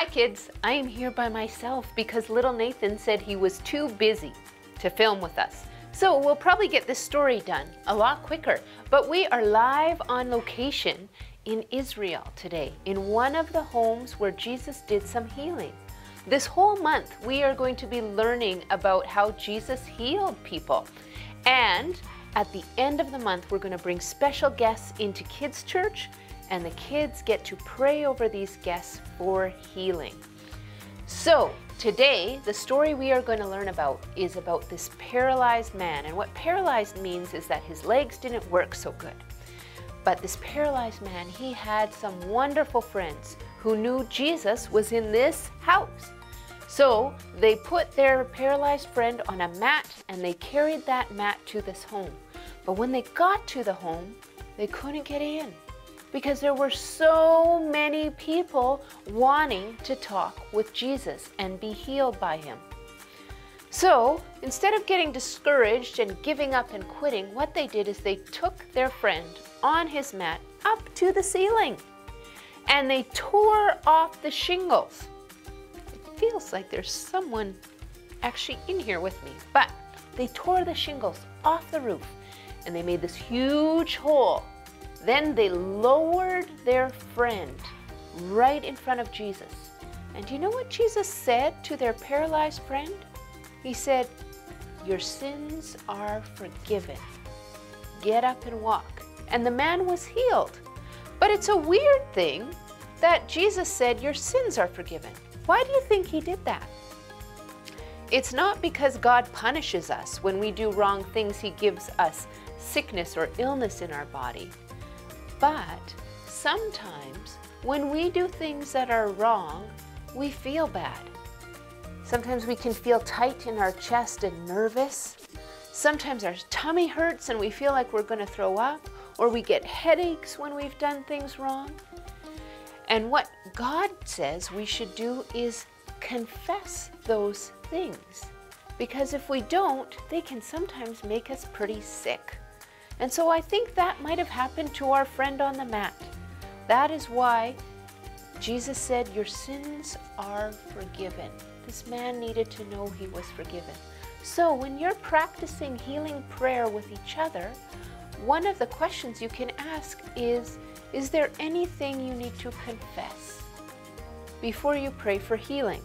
Hi kids, I am here by myself because little Nathan said he was too busy to film with us. So we'll probably get this story done a lot quicker, but we are live on location in Israel today, in one of the homes where Jesus did some healing. This whole month we are going to be learning about how Jesus healed people. And at the end of the month we're going to bring special guests into kids' church, and the kids get to pray over these guests for healing. So today, the story we are going to learn about is about this paralyzed man. And what paralyzed means is that his legs didn't work so good. But this paralyzed man, he had some wonderful friends who knew Jesus was in this house. So they put their paralyzed friend on a mat and they carried that mat to this home. But when they got to the home, they couldn't get in, because there were so many people wanting to talk with Jesus and be healed by him. So instead of getting discouraged and giving up and quitting, what they did is they took their friend on his mat up to the ceiling and they tore off the shingles. It feels like there's someone actually in here with me, but they tore the shingles off the roof and they made this huge hole. Then they lowered their friend right in front of Jesus. And do you know what Jesus said to their paralyzed friend? He said, "Your sins are forgiven. Get up and walk." And the man was healed. But it's a weird thing that Jesus said, "Your sins are forgiven." Why do you think he did that? It's not because God punishes us when we do wrong things. He gives us sickness or illness in our body. But sometimes when we do things that are wrong, we feel bad. Sometimes we can feel tight in our chest and nervous. Sometimes our tummy hurts and we feel like we're going to throw up, or we get headaches when we've done things wrong. And what God says we should do is confess those things, because if we don't, they can sometimes make us pretty sick. And so I think that might have happened to our friend on the mat. That is why Jesus said, "Your sins are forgiven." This man needed to know he was forgiven. So when you're practicing healing prayer with each other, one of the questions you can ask is there anything you need to confess before you pray for healing?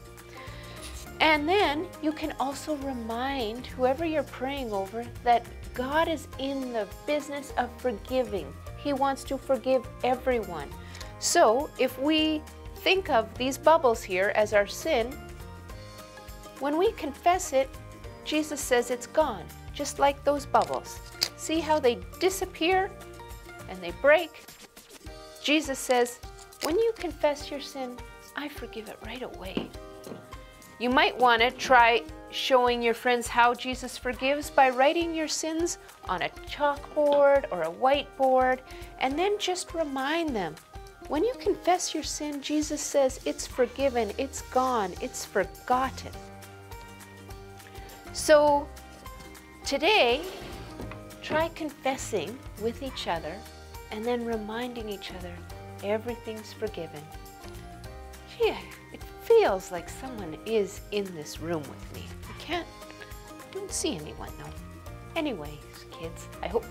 And then you can also remind whoever you're praying over that God is in the business of forgiving. He wants to forgive everyone. So if we think of these bubbles here as our sin, when we confess it, Jesus says it's gone, just like those bubbles. See how they disappear and they break? Jesus says, when you confess your sin, I forgive it right away. You might want to try showing your friends how Jesus forgives by writing your sins on a chalkboard or a whiteboard, and then just remind them. When you confess your sin, Jesus says it's forgiven, it's gone, it's forgotten. So today, try confessing with each other and then reminding each other everything's forgiven. Gee, it feels like someone is in this room with me. I don't see anyone though. Anyways, kids, I hope